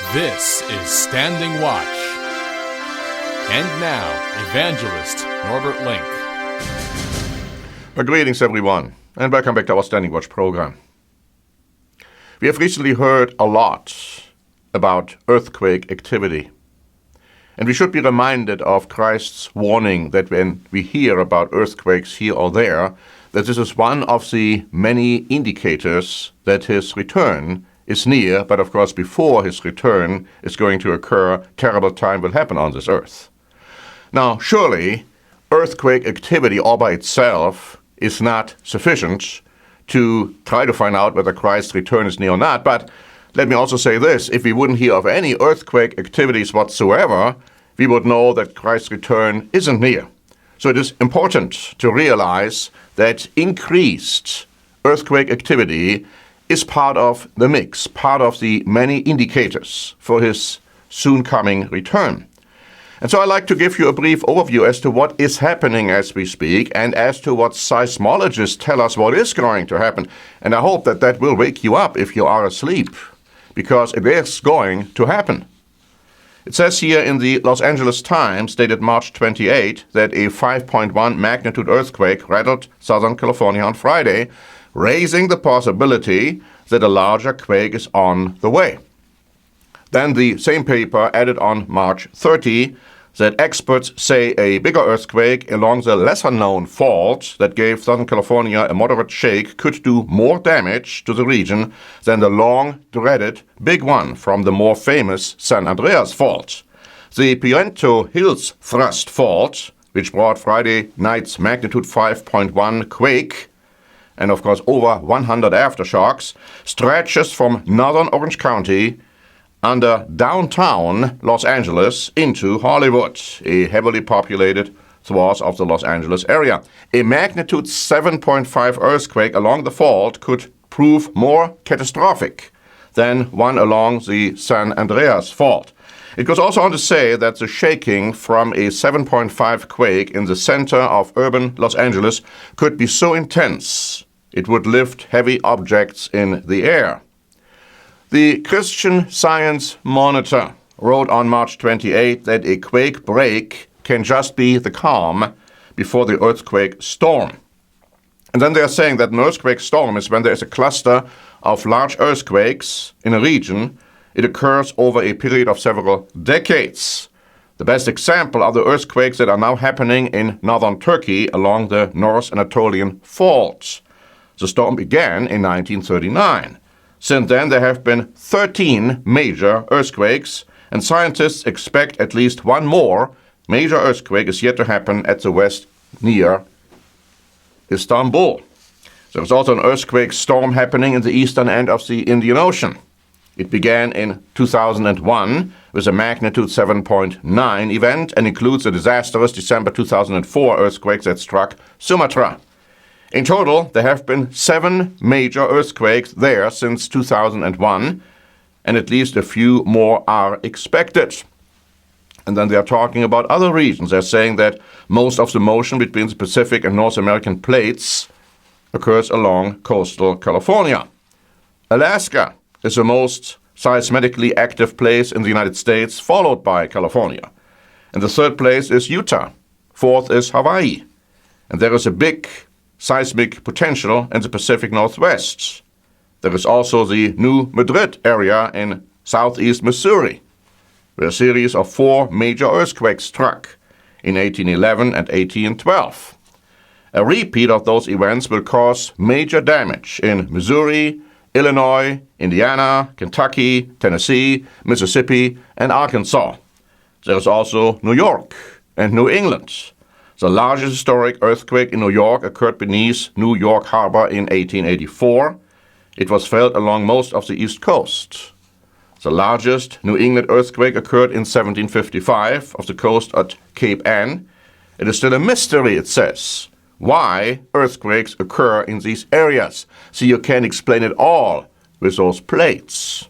This is Standing Watch. And now, Evangelist Norbert Link. Well, greetings, everyone, and welcome back to our Standing Watch program. We have recently heard a lot about earthquake activity. And we should be reminded of Christ's warning that when we hear about earthquakes here or there, that this is one of the many indicators that his return is near, but of course before his return is going to occur, terrible time will happen on this earth. Now, surely, earthquake activity all by itself is not sufficient to try to find out whether Christ's return is near or not, but let me also say this, if we wouldn't hear of any earthquake activities whatsoever, we would know that Christ's return isn't near. So it is important to realize that increased earthquake activity is part of the mix, part of the many indicators for his soon coming return. And so I'd like to give you a brief overview as to what is happening as we speak and as to what seismologists tell us what is going to happen. And I hope that that will wake you up if you are asleep, because it is going to happen. It says here in the Los Angeles Times, dated March 28, that a 5.1 magnitude earthquake rattled Southern California on Friday, raising the possibility that a larger quake is on the way. Then the same paper added on March 30 that experts say a bigger earthquake along the lesser-known fault that gave Southern California a moderate shake could do more damage to the region than the long-dreaded big one from the more famous San Andreas Fault. The Puente Hills Thrust Fault, which brought Friday night's magnitude 5.1 quake, and of course over 100 aftershocks, stretches from northern Orange County under downtown Los Angeles into Hollywood, a heavily populated swath of the Los Angeles area. A magnitude 7.5 earthquake along the fault could prove more catastrophic than one along the San Andreas Fault. It goes also on to say that the shaking from a 7.5 quake in the center of urban Los Angeles could be so intense it would lift heavy objects in the air. The Christian Science Monitor wrote on March 28 that a quake break can just be the calm before the earthquake storm. And then they are saying that an earthquake storm is when there is a cluster of large earthquakes in a region. It occurs over a period of several decades. The best example are the earthquakes that are now happening in northern Turkey along the North Anatolian Fault. The storm began in 1939. Since then, there have been 13 major earthquakes, and scientists expect at least one more major earthquake is yet to happen at the west near Istanbul. There is also an earthquake storm happening in the eastern end of the Indian Ocean. It began in 2001 with a magnitude 7.9 event and includes the disastrous December 2004 earthquake that struck Sumatra. In total, there have been 7 major earthquakes there since 2001, and at least a few more are expected. And then they are talking about other regions. They're saying that most of the motion between the Pacific and North American plates occurs along coastal California. Alaska is the most seismically active place in the United States, followed by California. And the third place is Utah. Fourth is Hawaii. And there is a big seismic potential in the Pacific Northwest. There is also the New Madrid area in southeast Missouri, where a series of 4 major earthquakes struck in 1811 and 1812. A repeat of those events will cause major damage in Missouri, Illinois, Indiana, Kentucky, Tennessee, Mississippi, and Arkansas. There is also New York and New England. The largest historic earthquake in New York occurred beneath New York Harbor in 1884. It was felt along most of the East Coast. The largest New England earthquake occurred in 1755 off the coast at Cape Ann. It is still a mystery, it says, why earthquakes occur in these areas. So you can't explain it all with those plates.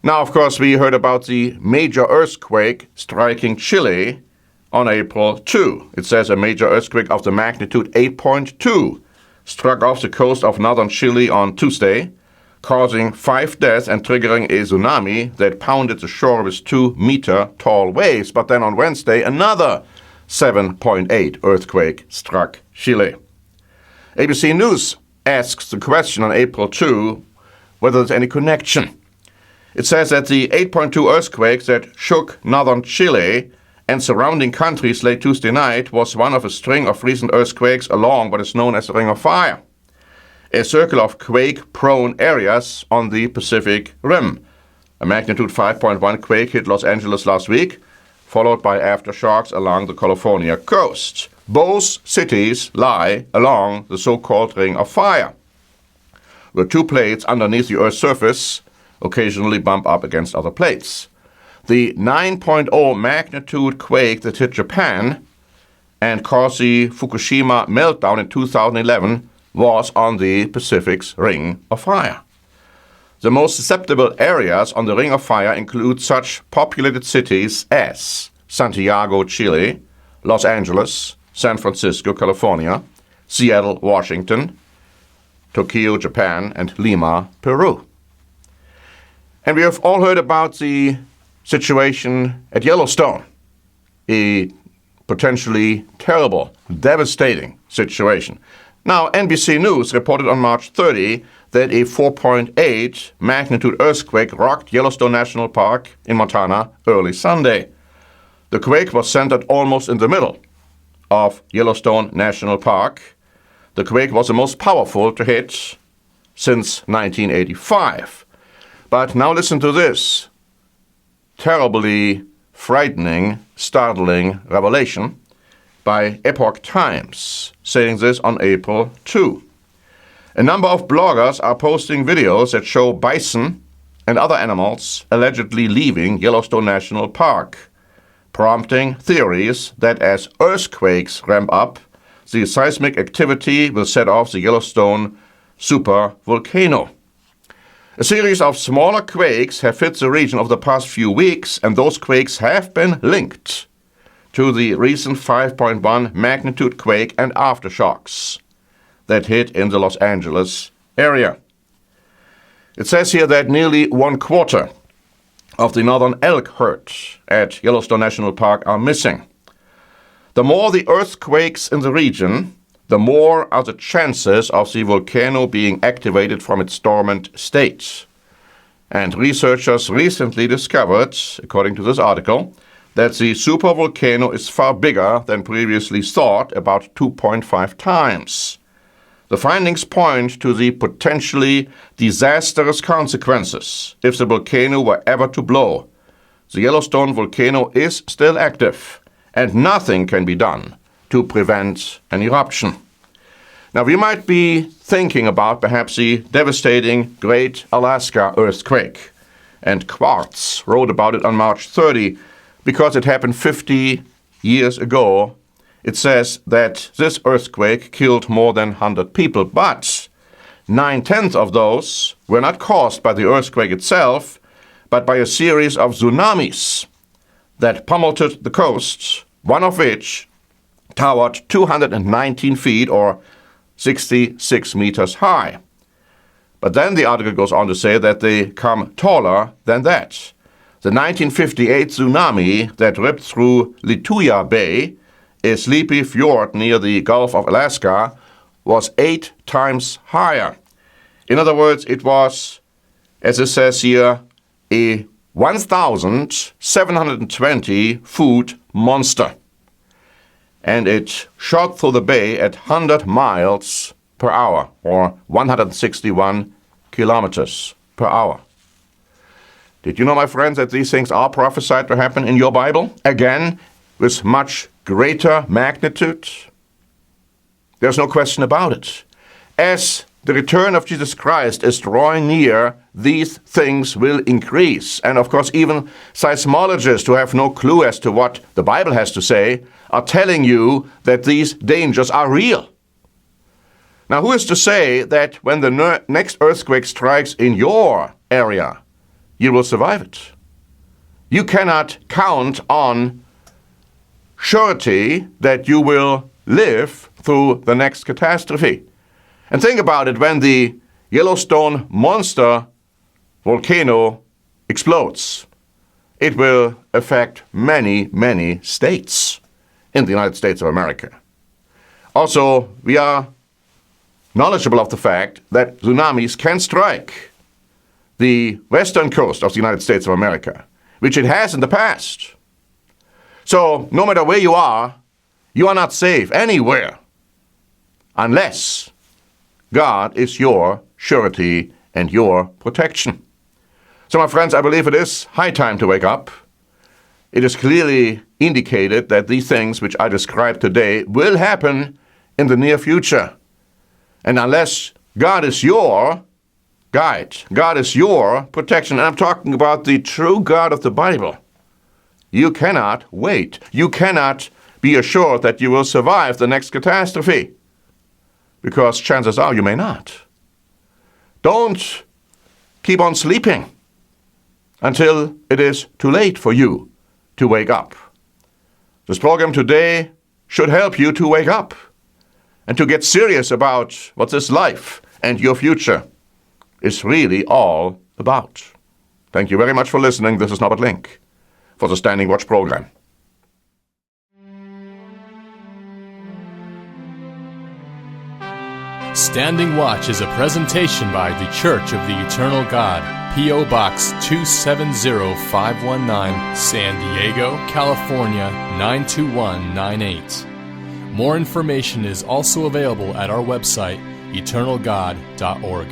Now, of course, we heard about the major earthquake striking Chile on April 2. It says a major earthquake of the magnitude 8.2 struck off the coast of northern Chile on Tuesday. causing 5 deaths and triggering a tsunami that pounded the shore with 2-meter tall waves. But then on Wednesday, another 7.8 earthquake struck Chile. ABC News asks the question on April 2 whether there's any connection. It says that the 8.2 earthquake that shook northern Chile and surrounding countries late Tuesday night was one of a string of recent earthquakes along what is known as the Ring of Fire, a circle of quake-prone areas on the Pacific Rim. A magnitude 5.1 quake hit Los Angeles last week, followed by aftershocks along the California coast. Both cities lie along the so-called Ring of Fire, where 2 plates underneath the Earth's surface occasionally bump up against other plates. The 9.0 magnitude quake that hit Japan and caused the Fukushima meltdown in 2011 was on the Pacific's Ring of Fire. The most susceptible areas on the Ring of Fire include such populated cities as Santiago, Chile, Los Angeles, San Francisco, California, Seattle, Washington, Tokyo, Japan, and Lima, Peru. And we have all heard about the situation at Yellowstone, a potentially terrible, devastating situation. Now, NBC News reported on March 30 that a 4.8 magnitude earthquake rocked Yellowstone National Park in Montana early Sunday. The quake was centered almost in the middle of Yellowstone National Park. The quake was the most powerful to hit since 1985. But now listen to this terribly frightening, startling revelation by Epoch Times, saying this on April 2. A number of bloggers are posting videos that show bison and other animals allegedly leaving Yellowstone National Park, prompting theories that as earthquakes ramp up, the seismic activity will set off the Yellowstone supervolcano. A series of smaller quakes have hit the region over the past few weeks, and those quakes have been linked to the recent 5.1 magnitude quake and aftershocks that hit in the Los Angeles area. It says here that nearly 1/4 of the northern elk herd at Yellowstone National Park are missing. The more the earthquakes in the region, the more are the chances of the volcano being activated from its dormant state. And researchers recently discovered, according to this article, that the supervolcano is far bigger than previously thought, about 2.5 times. The findings point to the potentially disastrous consequences if the volcano were ever to blow. The Yellowstone volcano is still active, and nothing can be done to prevent an eruption. Now, we might be thinking about perhaps the devastating Great Alaska earthquake, and Quartz wrote about it on March 30 because it happened 50 years ago. It says that this earthquake killed more than 100 people, but 9/10 of those were not caused by the earthquake itself, but by a series of tsunamis that pummeled the coast, one of which towered 219 feet or 66 meters high. But then the article goes on to say that they come taller than that. The 1958 tsunami that ripped through Lituya Bay, a sleepy fjord near the Gulf of Alaska, was 8 times higher. In other words, it was, as it says here, a 1,720-foot monster. And it shot through the bay at 100 miles per hour, or 161 kilometers per hour. Did you know, my friends, that these things are prophesied to happen in your Bible? Again, with much greater magnitude? There's no question about it. As the return of Jesus Christ is drawing near, these things will increase. And of course, even seismologists who have no clue as to what the Bible has to say are telling you that these dangers are real. Now, who is to say that when the next earthquake strikes in your area, you will survive it? You cannot count on surety that you will live through the next catastrophe. And think about it, when the Yellowstone monster volcano explodes, it will affect many, many states in the United States of America. Also, we are knowledgeable of the fact that tsunamis can strike the western coast of the United States of America, which it has in the past. So, no matter where you are not safe anywhere unless God is your surety and your protection. So, my friends, I believe it is high time to wake up. It is clearly indicated that these things which I described today will happen in the near future. And unless God is your guide, God is your protection, and I'm talking about the true God of the Bible, you cannot wait. You cannot be assured that you will survive the next catastrophe, because chances are you may not. Don't keep on sleeping until it is too late for you to wake up. This program today should help you to wake up and to get serious about what this life and your future is really all about. Thank you very much for listening. This is Norbert Link for the Standing Watch program. Standing Watch is a presentation by the Church of the Eternal God, P.O. Box 270519, San Diego, California 92198. More information is also available at our website, eternalgod.org.